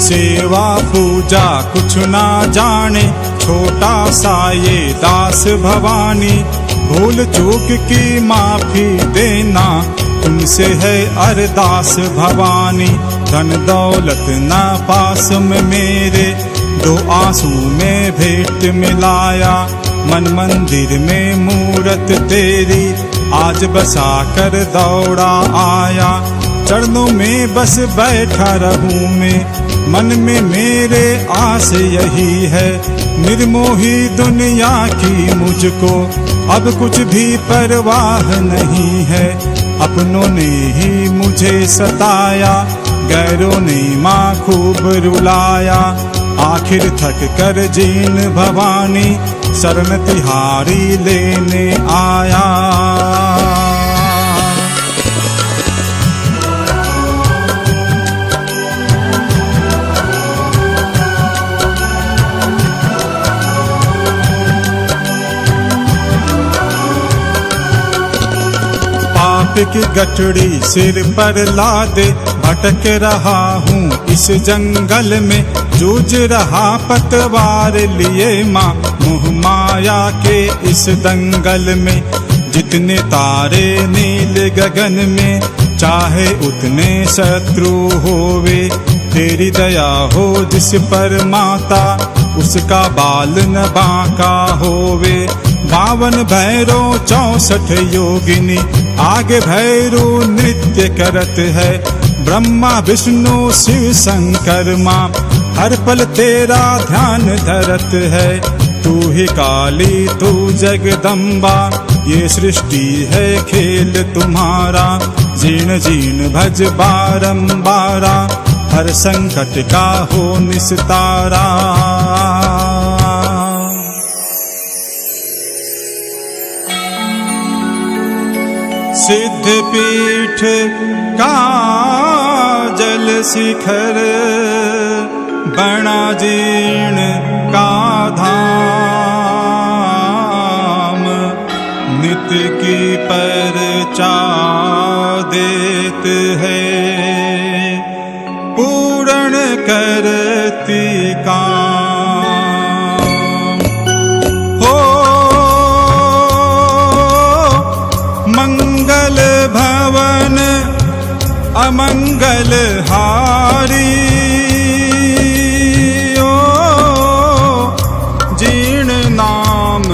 सेवा पूजा कुछ ना जाने, छोटा सा ये दास भवानी। भूल चूक की माफी देना, तुमसे है अरदास भवानी। धन दौलत ना पास में मेरे, दो आंसू में भेंट मिलाया। मन मंदिर में मूरत तेरी, आज बसा कर दौड़ा आया। चरणों में बस बैठा रहूं मैं, मन में मेरे आस यही है। निर्मोही दुनिया की मुझको अब कुछ भी परवाह नहीं है। अपनों ने ही मुझे सताया, गैरों ने माँ खूब रुलाया। आखिर थक कर जीन भवानी, शरण तिहारी लेने आया। पाप की गठड़ी सिर पर लादे, भटक रहा हूँ इस जंगल में। जूझ रहा पतवार लिए माँ, मोह माया के इस दंगल में। जितने तारे नील गगन में, चाहे उतने शत्रु होवे। तेरी दया हो जिस पर माता, उसका बाल न बांका होवे। 52 भैरो 64 योगिनी, आगे भैरो नृत्य करत है। ब्रह्मा विष्णु शिव शंकर माँ, हर पल तेरा ध्यान धरत है। तू ही काली तू जगदम्बा, ये सृष्टि है खेल तुम्हारा। जीण जीण भज बारंबारा, हर संकट का हो निस्तारा। सिद्ध पीठ का जल शिखर, बड़ा जीर्ण का धाम। नित्य की परचा देत है, पूर्ण करती काम। हो मंगल भवन अमंगल हारी, जीर्ण नाम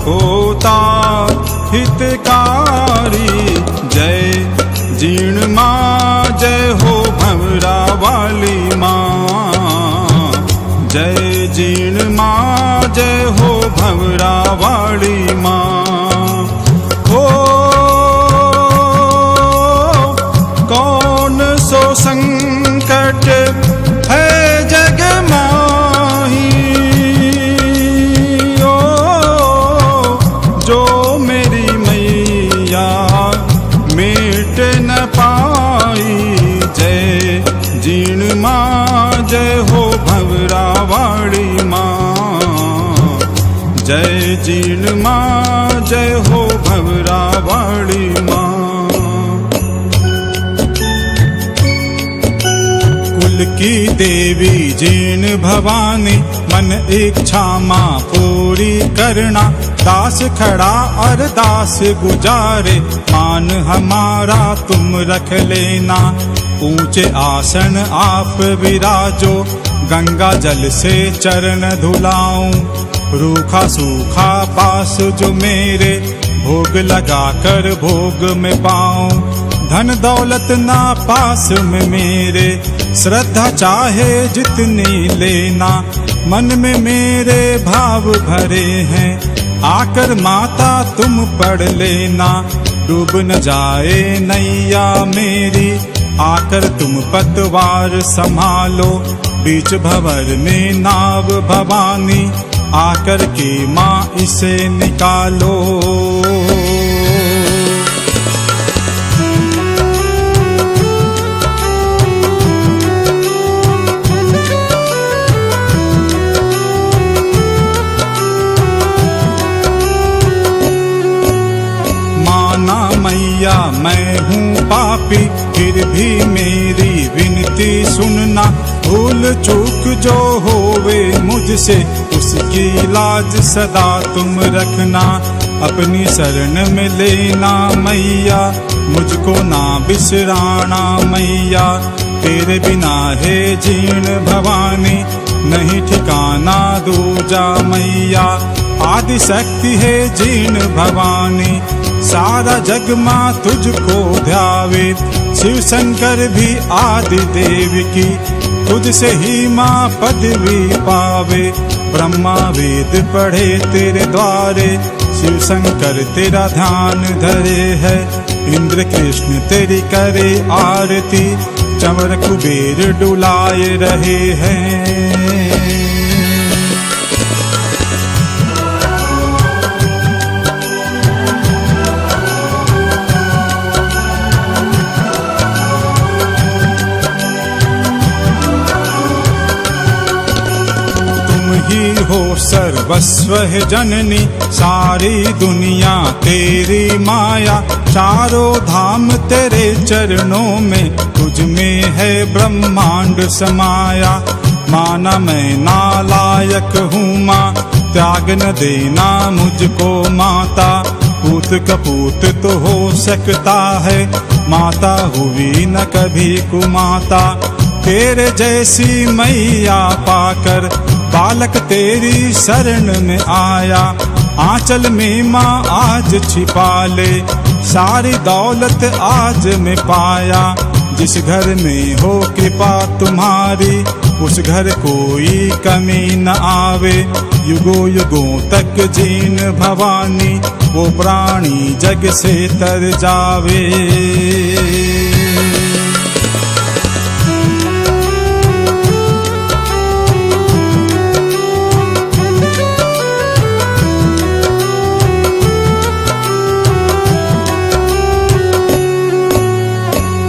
होता हितकारी। जय जीर्ण माँ, जय हो भंवरा वाली माँ। जय जीर्ण माँ, जय हो भंवरा वाली माँ। हो कौन सो संकट है जग माही, जो मेरी मैया मिट न पाई। जय जीर्ण माँ, जय हो भंवरा वाली माँ। जय जीर्ण माँ, जय हो भंवरा वाली माँ। कुल की देवी जीर्ण भवानी, मन इच्छा माँ पूरी करना। दास खड़ा और दास गुजारे, मान हमारा तुम रख लेना। ऊंचे आसन आप विराजो, गंगा जल से चरण धुलाऊं। रूखा सूखा पास जो मेरे, भोग लगा कर भोग में पाऊं। धन दौलत ना पास में मेरे, श्रद्धा चाहे जितनी लेना। मन में मेरे भाव भरे हैं, आकर माता तुम पढ़ लेना। डूब न जाए नैया मेरी, आकर तुम पतवार संभालो। बीच भंवर में नाव भवानी, आकर के माँ इसे निकालो। मैया मैं हूँ पापी, फिर भी मेरी विनती सुनना। भूल चूक जो होवे मुझसे, उसकी लाज सदा तुम रखना। अपनी शरण में लेना मैया, मुझको ना बिसराना मैया। तेरे बिना है जीर्ण भवानी, नहीं ठिकाना दूजा मैया। आदि शक्ति है जीर्ण भवानी, सारा जग माँ तुझको ध्यावे। शिव शंकर भी आदि देव की, तुझसे ही माँ पदवी पावे। ब्रह्मा वेद पढ़े तेरे द्वारे, शिव शंकर तेरा ध्यान धरे है। इंद्र कृष्ण तेरी करे आरती, चंवर कुबेर डुलाए रहे हैं। ही हो सर्वस्व है जननी, सारी दुनिया तेरी माया। चारों धाम तेरे चरणों में, तुझ में है ब्रह्मांड समाया। माना मैं नालायक हूँ माँ, त्याग न देना मुझको माता। पूत कपूत तो हो सकता है, माता हुई न कभी कुमाता। तेरे जैसी मैया पाकर बालक तेरी शरण में आया, आंचल में माँ आज छिपा ले, सारी दौलत आज मैं पाया। जिस घर में हो कृपा तुम्हारी, उस घर कोई कमी न आवे। युगों युगों तक जीन भवानी, वो प्राणी जग से तर जावे।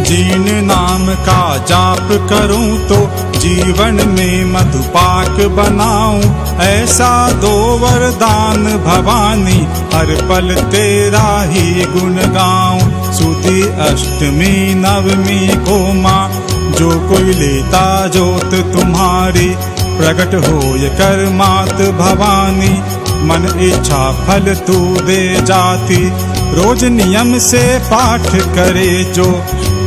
जीन नाम का जाप करूं तो जीवन में मधुपाक बनाऊं, ऐसा दो वरदान भवानी, हर पल तेरा ही गुण गाऊं। सुदी अष्टमी नवमी को माँ, जो कोई लेता जोत तुम्हारी, प्रकट होय कर मात भवानी, मन इच्छा फल तू दे जाती। रोज नियम से पाठ करे जो,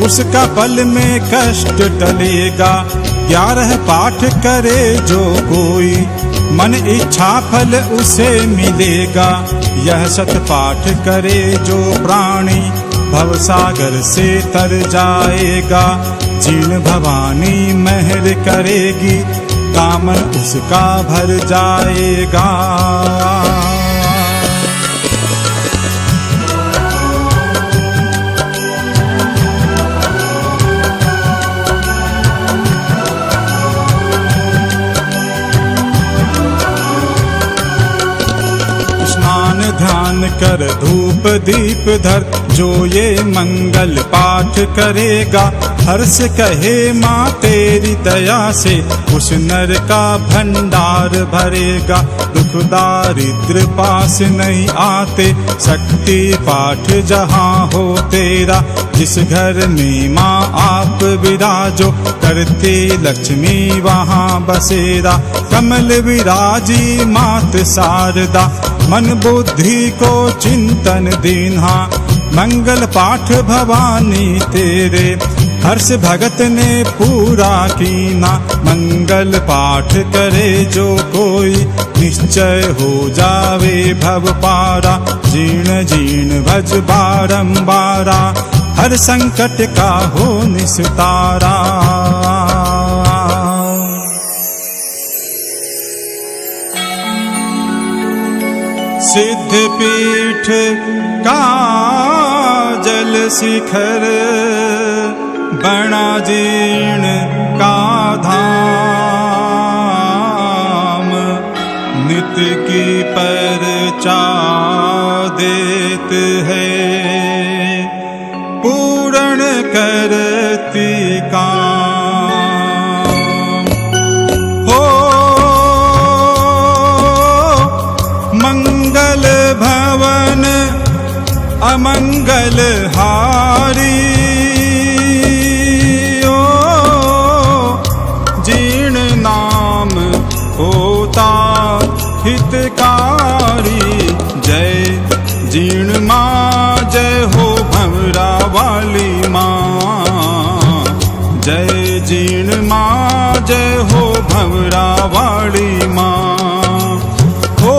उसका पल में कष्ट टलेगा। 11 पाठ करे जो कोई, मन इच्छा फल उसे मिलेगा। यह सत पाठ करे जो प्राणी, भव सागर से तर जाएगा। जीन भवानी मेहर करेगी, दामन उसका भर जाएगा। ध्यान कर धूप दीप धर, जो ये मंगल पाठ करेगा, हर्ष कहे माँ तेरी दया से, उस नर का भंडार भरेगा। दुख दारिद्र पास नहीं आते, शक्ति पाठ जहाँ हो तेरा। जिस घर में माँ आप विराजो, करती लक्ष्मी वहाँ बसेरा। कमल विराजी मात शारदा, मन बुद्धि को चिंतन दीन्हा। मंगल पाठ भवानी तेरे, हर्ष भगत ने पूरा कीना। मंगल पाठ करे जो कोई, निश्चय हो जावे भव पारा। जीर्ण जीर्ण भज बारंबारा, हर संकट का हो निस्तारा। सिद्ध पीठ का जल शिखर, बड़ा जीर्ण का धाम। नित्य की परचा देत है, पूर्ण करती काम। हो मंगल भवन अमंगल हारी, जीर्ण नाम होता हितकारी। जय जीर्ण माँ, जय हो भंवरा वाली माँ। जय जीर्ण माँ, जय हो भंवरा वाली माँ। हो